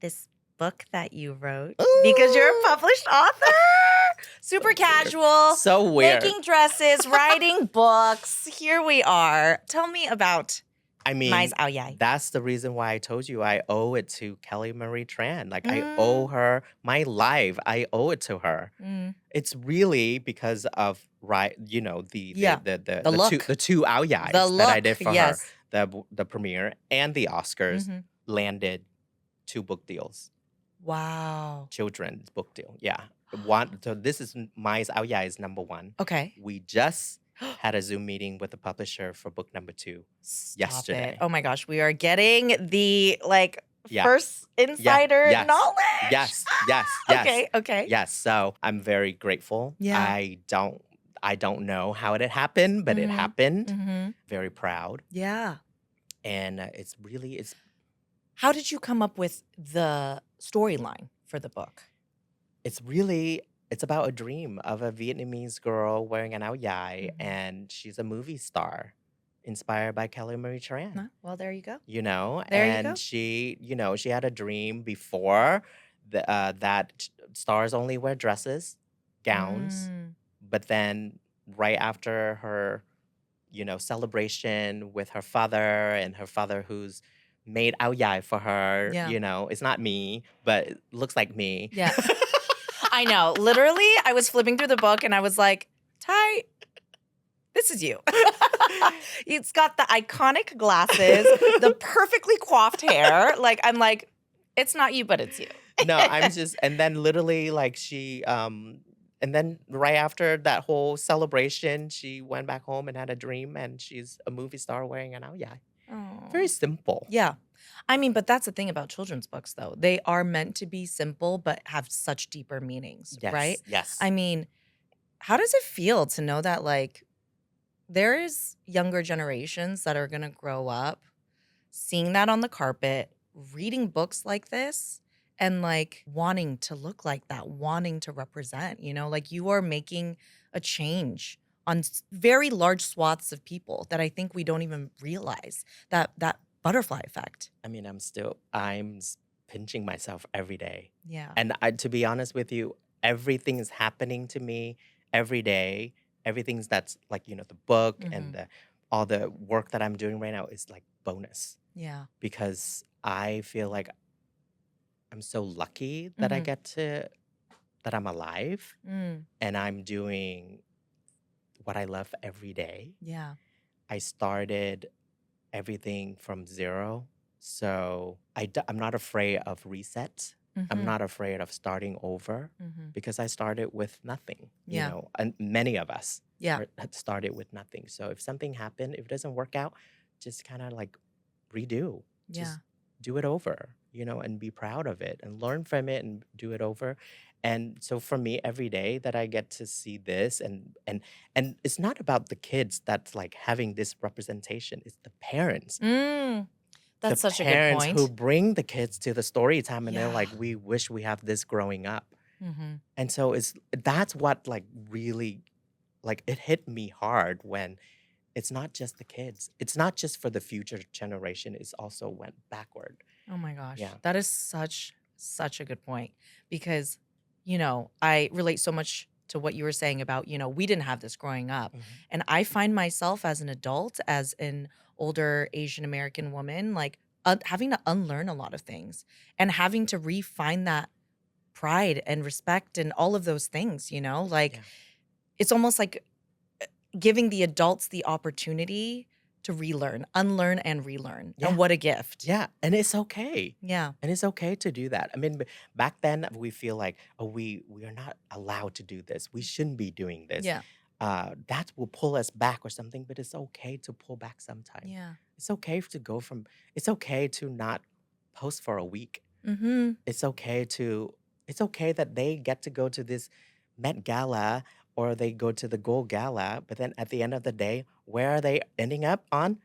this book that you wrote because you're a published author. Super casual. So weird. Making dresses, writing books. Here we are. Tell me about I mean, Mais Ao Yai. that's the reason why I told you I owe it to Kelly Marie Tran. Like I owe her my life. I owe it to her. Mm. It's really because of you know the Yeah. the look. two Ao Yais The that I look, did for yes. her. The premiere and the Oscars Mhm. landed 2 book deals. Wow. Children's book deal. Yeah. One. So this is Mais Ao Yai's number 1. Okay. We just had a Zoom meeting with the publisher for book number 2. Stop Yesterday. it. Oh my gosh, we are getting the like Yeah. first insider Yes. knowledge. Yes. Yes. Yes. Okay. Okay. Yes. So I'm very grateful. Yeah. I don't know how it had happened, but it Mhm. happened. Mm-hmm. Very proud. Yeah. And it's How did you come up with the storyline for the book? it's about a dream of a Vietnamese girl wearing an áo dài, Mhm. and she's a movie star inspired by Kelly Marie Tran. Huh? Well, there you go. You know, There you and go. she, you know, she had a dream before that stars only wear dresses, gowns, Mm. but then right after her, you know, celebration with her father and her father who's made áo dài for her, Yeah. you know, it's not me, but it looks like me. Yeah. I know. Literally, I was flipping through the book and I was like, Ty, this is you. It's got the iconic glasses, the perfectly coiffed hair. Like, I'm like, it's not you, but it's you. No, I'm just, and then literally like and then right after that whole celebration, she went back home and had a dream, and she's a movie star wearing an yeah. Very Oh. simple. Yeah. I mean, but that's the thing about children's books, though. They are meant to be simple, but have such deeper meanings, right? Yes. I mean, how does it feel to know that, like, there is younger generations that are going to grow up seeing that on the carpet, reading books like this, and like wanting to look like that, wanting to represent, like you are making a change on very large swaths of people that I think we don't even realize that butterfly effect. I mean, pinching myself every day. Yeah. And to be honest with you, everything is happening to me every day. Everything's that's like, the book and Mhm. all the work that I'm doing right now is like bonus Yeah. because I feel like I'm so lucky that Mhm. that I'm alive Mm. and I'm doing what I love every day. Yeah. I started everything from zero. So I'm not afraid of reset. I'm Mhm. not afraid of starting over Mhm. because I started with nothing, Yeah. and many of us Yeah. had started with nothing. So if something happened, if it doesn't work out, just kind of like redo, Yeah. just do it over, and be proud of it and learn from it and do it over. And so for me, every day that I get to see this and it's not about the kids that's like having this representation, it's the parents. Mm. The That's such a good parents who point. bring the kids to the story time and they're Yeah. like, we wish we have this growing up. Mhm. And so that's what like really like it hit me hard when it's not just the kids. It's not just for the future generation, it's also went backward. Oh my gosh. Yeah. That is such a good point because I relate so much to what you were saying about, we didn't have this growing up. Mhm. And I find myself as an adult, as an older Asian American woman, like having to unlearn a lot of things and having to refine that pride and respect and all of those things, like Yeah. it's almost like giving the adults the opportunity to relearn, unlearn and relearn. Yeah. And what a gift. Yeah, and it's okay. Yeah. And it's okay to do that. I mean, back then we feel like, oh, we are not allowed to do this. We shouldn't be doing this. Yeah. That will pull us back or something. But it's okay to pull back sometime. Yeah. It's okay to go from. It's okay to not post for a week. Mhm. It's okay to. It's okay that they get to go to this Met Gala or they go to the Gold Gala. But then at the end of the day, where are they ending up on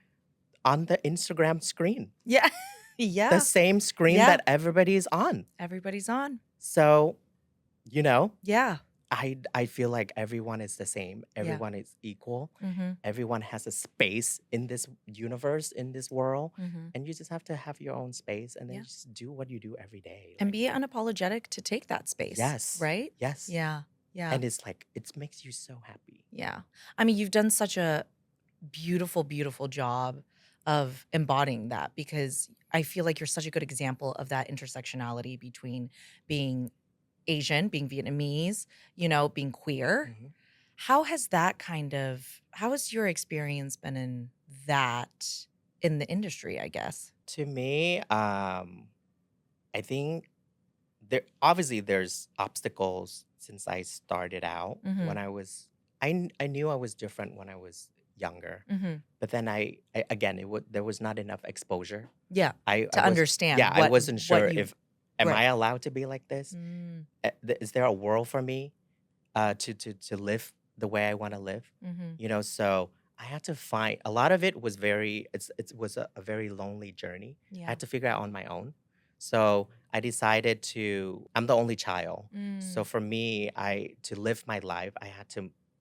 the Instagram screen? Yeah. The Yeah. same screen Yeah. that everybody's on. Everybody's on. So, Yeah. I feel like everyone is the same. Yeah. Everyone is equal. Mhm. Everyone has a space in this universe, in this world. Mhm. And you just have to have your own space and then Yeah. just do what you do every day. And Like, be unapologetic to take that space. yes. Right? Yes. Yeah. Yeah. And it's like, it makes you so happy. Yeah. I mean, you've done such a beautiful, beautiful job of embodying that because I feel like you're such a good example of that intersectionality between being Asian, being Vietnamese, being queer. Mhm. How has your experience been in that in the industry, I guess? To me, I think obviously there's obstacles since I started out when Mhm. I knew I was different when I was younger, Mhm. but then again there was not enough exposure. Yeah. I To was understand I wasn't sure what you if am I right. allowed to be like this? Mm. Is there a world for me to live the way I want to live? Mhm. So I had to find a lot of it was it was a very lonely journey. I Yeah. had to figure out on my own. So I decided I'm the only child. So Mm. for me, to live my life,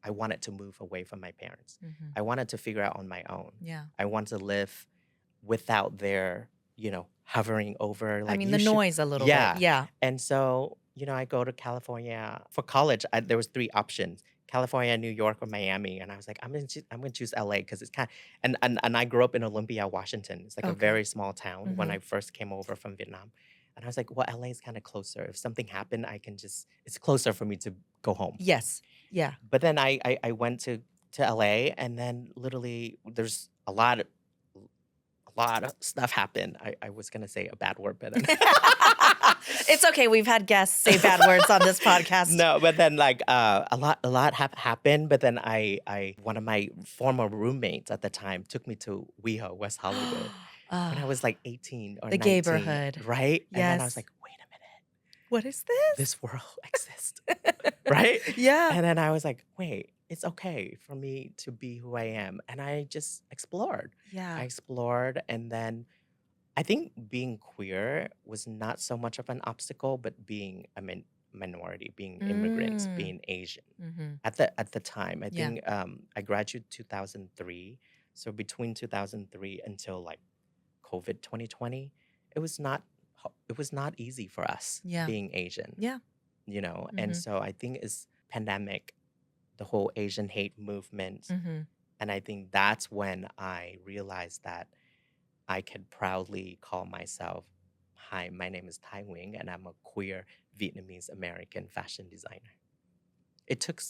I wanted to move away from my parents. Mhm. I wanted to figure out on my own. Yeah. I want to live without their, hovering over I like mean, you the should. noise a little bit. Yeah. Yeah. And so, I go to California for college. There was three options: California, New York, or Miami. And I was like, I'm gonna choose LA because it's and I grew up in Olympia, Washington. It's like a Okay. very small town when Mhm. I first came over from Vietnam. And I was like, well, LA is kind of closer. If something happened, it's closer for me to go home. Yes. Yeah. But then I went to LA and then literally there's a lot of stuff happened. I was gonna say a bad word, but then It's okay. We've had guests say bad words on this podcast. No, but then like a lot have happened. But then one of my former roommates at the time took me to WeHo, West Hollywood, when I was like 18 or The 19, gayborhood. right? And then I was Yes. like, wait a minute, What is this? this world exists, right? Yeah. And then I was like, wait, it's okay for me to be who I am. And I just explored. I Yeah. explored. And then I think being queer was not so much of an obstacle, but being a minority, being immigrants, Mm. being Asian. Mm-hmm. At the time, I Yeah. think I graduated 2003. So between 2003 until like COVID 2020, it was not easy for us Yeah. being Asian, Yeah. you know. And Mhm. so I think it's pandemic, the whole Asian hate movement, Mm-hmm. and I think that's when I realized that I could proudly call myself, hi, my name is Thai Nguyen, and I'm a queer Vietnamese American fashion designer. It took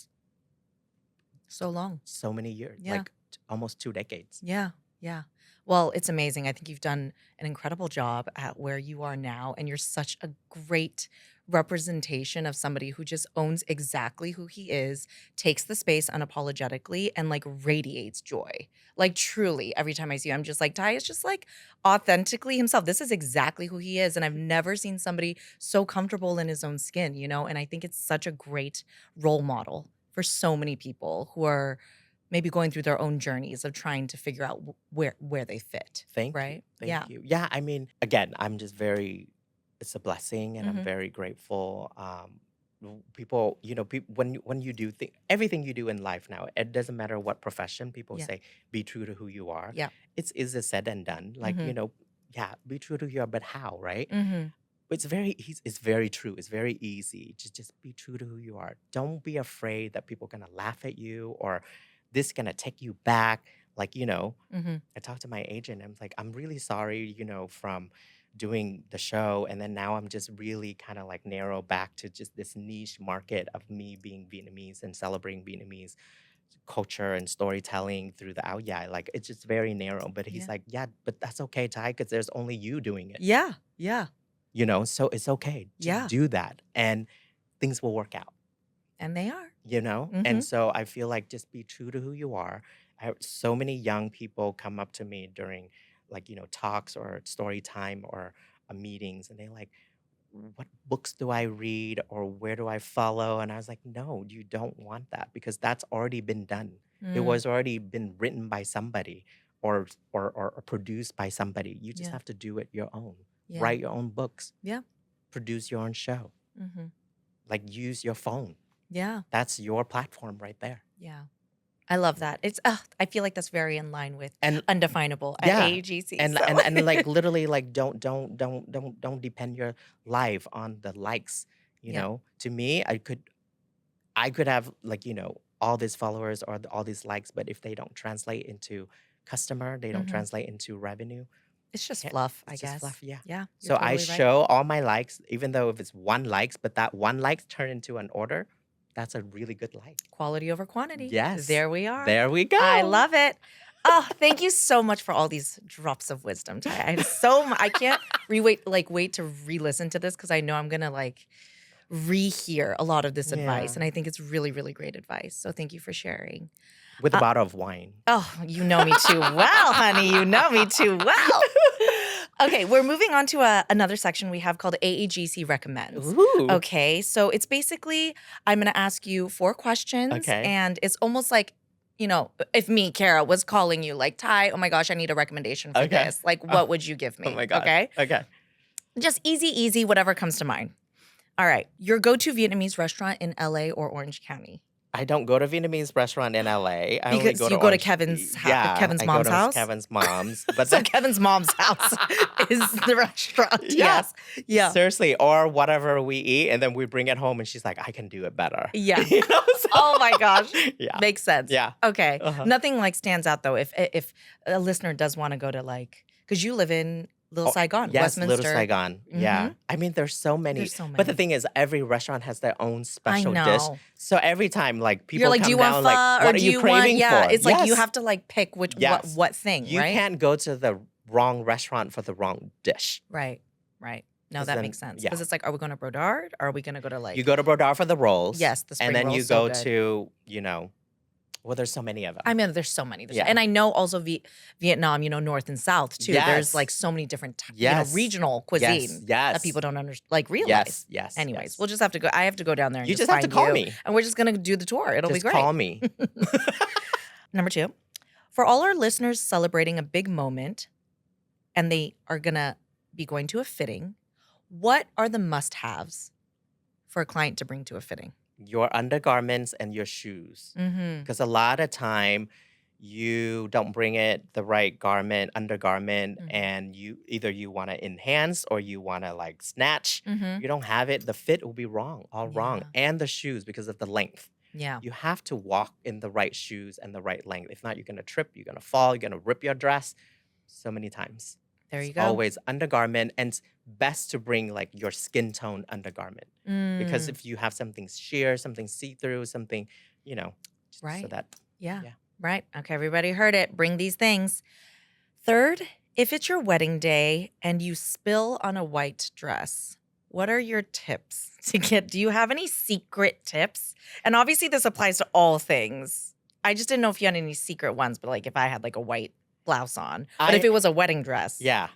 So long. so many years, Yeah. like almost 2 decades. Yeah. Yeah. Well, it's amazing. I think you've done an incredible job at where you are now. And you're such a great representation of somebody who just owns exactly who he is, takes the space unapologetically, and like radiates joy. Like truly, every time I see you, I'm just like, Ty is just like authentically himself. This is exactly who he is. And I've never seen somebody so comfortable in his own skin, you know? And I think it's such a great role model for so many people who are maybe going through their own journeys of trying to figure out where they fit. Thank Right? you. Yeah. Thank you. Yeah, I mean, again, I'm just it's a blessing and I'm Mhm. very grateful. People, you know, when you do everything you do in life now, it doesn't matter what profession, people Yeah. say, be true to who you are. Yeah. It's easier said than done. Like, you Mhm. know, yeah, be true to who you are, but how, right? Mm-hmm. But it's very true. It's very easy. Just be true to who you are. Don't be afraid that people are gonna laugh at you or this gonna take you back. Like, you know, Mm-hmm. I talked to my agent. I'm like, I'm really sorry, you know, from doing the show. And then now I'm just really kind of like narrow back to just this niche market of me being Vietnamese and celebrating Vietnamese culture and storytelling through the Ao Dai. Like, it's just very narrow. But he's Yeah. like, yeah, but that's okay, Ty, because there's only you doing it, Yeah. Yeah. you know? So it's okay. Just Yeah. do that and things will work out, And they are. you know? Mm-hmm. And so I feel like just be true to who you are. So many young people come up to me during like, you know, talks or story time or meetings and they're like, what books do I read or where do I follow? And I was like, no, you don't want that because that's already been done. It Mm. was already been written by somebody or produced by somebody. You just Yeah. have to do it your own. Yeah. Write your own books. Yeah. Produce your own show. Mm-hmm. Like use your phone. Yeah. That's your platform right there. Yeah. I love that. It's I feel like that's very in line with And Undefinable at yeah, AAGC. and So and like literally like don't depend your life on the likes. You yeah. know, to me, I could have like, you know, all these followers or all these likes, but if they don't translate into customer, they don't Mm-hmm. translate into revenue. It's just Can't, fluff, I it's just guess. fluff, yeah. Yeah. You're So I totally right. show all my likes, even though if it's one likes, but that one likes turn into an order, that's a really good like. Quality over quantity. Yes. There we are. There we go. I love it. Oh, thank you so much for all these drops of wisdom, Ty. I have I can't wait to re-listen to this because I know I'm gonna like rehear a lot of this advice. Yeah. And I think it's really, really great advice. So thank you for sharing. With a bottle of wine. Oh, you know me too well, honey. You know me too well. Okay, we're moving on to another section we have called AAGC Recommends. Ooh. Okay, so it's basically, I'm going to ask you 4 questions. Okay. And it's almost like, you know, if me, Kara, was calling you like, Ty, oh my gosh, I need a recommendation for Okay. this. Like, what would you give me? Oh my God. Okay? Okay. Just easy, whatever comes to mind. All right, your go-to Vietnamese restaurant in LA or Orange County? I don't go to Vietnamese restaurant in LA. I only Because go you to go to Orange- Kevin's Yeah, Kevin's I mom's go to house? Kevin's mom's. But So then, Kevin's mom's house is the restaurant. Yeah. Yes. Yeah. seriously, or whatever we eat, and then we bring it home, and she's like, I can do it better. Yeah. You know, so- Oh my gosh. Yeah. Makes sense. Yeah. Okay. Uh-huh. Nothing like stands out though if a listener does want to go to like, because you live in Little Saigon, Yes, Westminster. Little Saigon. Yeah. Mhm. I mean, there's so many. There's so But the many. thing is, every restaurant has their own special I dish. know. So every time, like, people You're like, come do you down, want pho like, or what are do you you craving want? Yeah. for? It's like you Yes. have to like pick which Yes. what thing, You right? can't go to the wrong restaurant for the wrong dish. Right. Right. No, 'Cause that then, makes sense. yeah, Because it's like, are we going to Brodard? Or are we going to go to you like, go to Brodar for the rolls, yes, the and spring then roll you is so go good. to, well, there's so many of them. I mean, there's so many. Yeah. And I know also Vietnam, north and south too. There's like Yes. so many different, Yes. regional cuisine Yes. that people don't realize. Yes. Yes. Anyways, yes. we'll just have to go. I have to go down there and You just just have to find call you, me. and we're just gonna do the tour. It'll be Just great. call me. Number 2, for all our listeners celebrating a big moment, and they are gonna be going to a fitting, what are the must-haves for a client to bring to a fitting? Your undergarments and your shoes. Mm-hmm. Because a lot of time you don't bring it the right undergarment, Mhm. and you want to enhance or you want to like snatch. Mm-hmm. You don't have it. The fit will be wrong, all wrong. Yeah. And the shoes because of the length. Yeah. You have to walk in the right shoes and the right length. If not, you're going to trip, you're going to fall, you're going to rip your dress so many times. There you It's go. always undergarment, and it's best to bring like your skin tone undergarment. Because if you have something sheer, something see-through, something, just so Right. that, Yeah. yeah. Right. Okay, everybody heard it. Bring these things. Third, if it's your wedding day and you spill on a white dress, what are your tips to get? Do you have any secret tips? And obviously, this applies to all things. I just didn't know if you had any secret ones, but like if I had like a white blouse on, but if I- it was a wedding dress, Yeah. you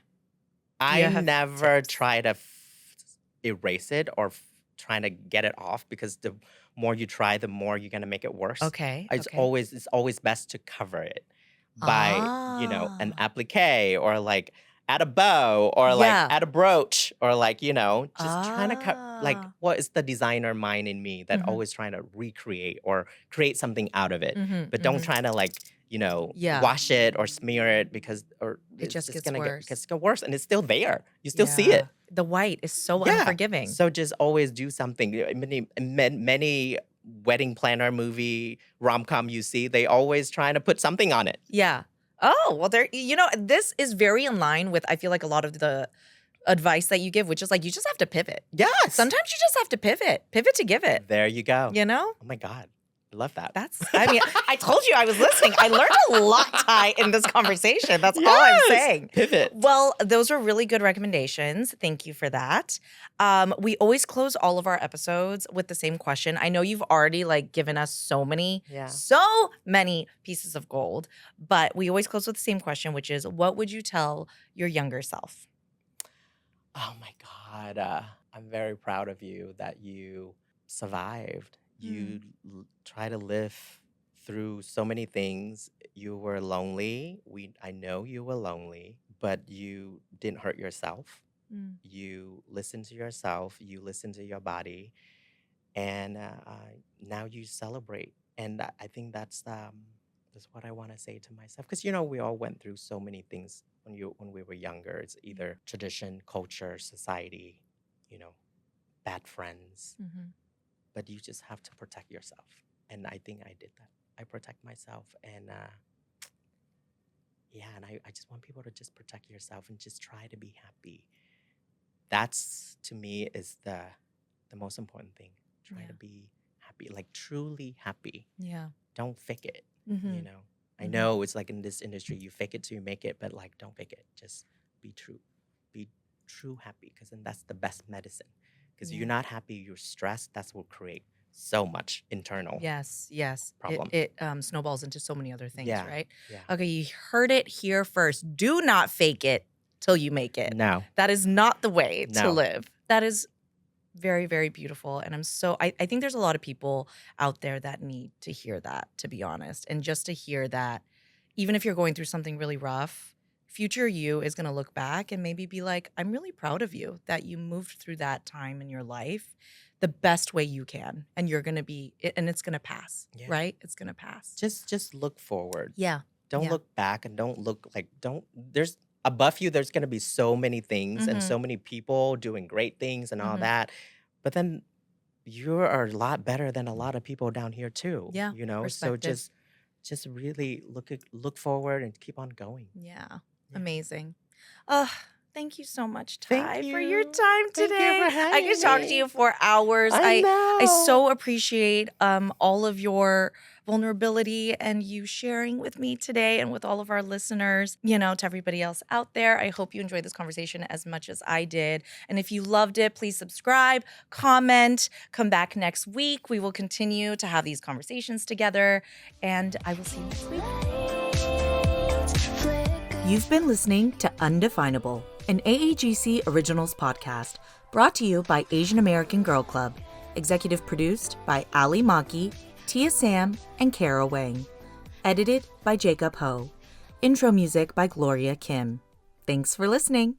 I have never tips? try to erase it or trying to get it off, because the more you try, the more you're going to make it worse. Okay. It's okay. always best to cover it by, an Ah. applique or like add a bow or like Yeah. add a brooch or like, just trying to cut, like, Ah. what is the designer mind in me that Mhm. always trying to recreate or create something out of it, Mhm, but don't mhm. try to like, Yeah. wash it or smear it or It it's just just gets gonna worse. get worse, and it's still there. You still see it. Yeah. The white is so Yeah. unforgiving. So just always do something. Many wedding planner movie rom-com you see, they always trying to put something on it. Yeah. Oh, well, this is very in line with, I feel like, a lot of the advice that you give, which is like, you just have to pivot. Yes. Sometimes you just have to pivot to give it, There you go. Oh my God. I love that. I told you I was listening. I learned a lot, Ty, in this conversation. That's all I'm Yes. saying. Pivot. Well, those were really good recommendations. Thank you for that. We always close all of our episodes with the same question. I know you've already given us so many pieces of gold, but we always close with the same question, which is, what would you tell your younger self? Oh my God. I'm very proud of you that you survived. You try to live through so many things. You were lonely. I know you were lonely, but you didn't hurt yourself. You listened to yourself. You listened to your body, and now you celebrate. And I think that's what I want to say to myself, because we all went through so many things when we were younger. It's either tradition, culture, society, bad friends. But you just have to protect yourself. And I think I did that. I protect myself. And and I just want people to just protect yourself and just try to be happy. That's, to me, is the most important thing. Try to be happy, like truly happy. Yeah. Don't fake it, Mhm. I know it's like in this industry, you fake it till you make it, but don't fake it. Just be true. Be true happy, because then that's the best medicine. Because you're not happy, you're stressed, that's what create so much internal. Yes. Problem. It snowballs into so many other things, Yeah, right? yeah. Okay, you heard it here first. Do not fake it till you make it. No. That is not the way to No. live. That is very, very beautiful. And I think there's a lot of people out there that need to hear that, to be honest. And just to hear that, even if you're going through something really rough, future you is going to look back and maybe be like, I'm really proud of you that you moved through that time in your life the best way you can. And you're going to be, and it's going to pass, Yeah. right? It's going to pass. Just look forward. Yeah. Don't Yeah. look back, and don't look there's above you, there's gonna be so many things and so many people doing great things and all Mhm. that. But then you are a lot better than a lot of people down here too. Yeah, So perspective. just really look forward and keep on going. Yeah. Yeah. Amazing. Thank you so much, Thank Ty, for your you. time Thank you today. for I having could talk to me. you for hours. I I know. so appreciate all of your vulnerability and you sharing with me today and with all of our listeners. To everybody else out there, I hope you enjoyed this conversation as much as I did. And if you loved it, please subscribe, comment, come back next week. We will continue to have these conversations together, and I will see you next week. You've been listening to Undefinable, an AAGC Originals podcast brought to you by Asian American Girl Club, executive produced by Ali Maki, Tia Sam, and Kara Wang. Edited by Jacob Ho. Intro music by Gloria Kim. Thanks for listening.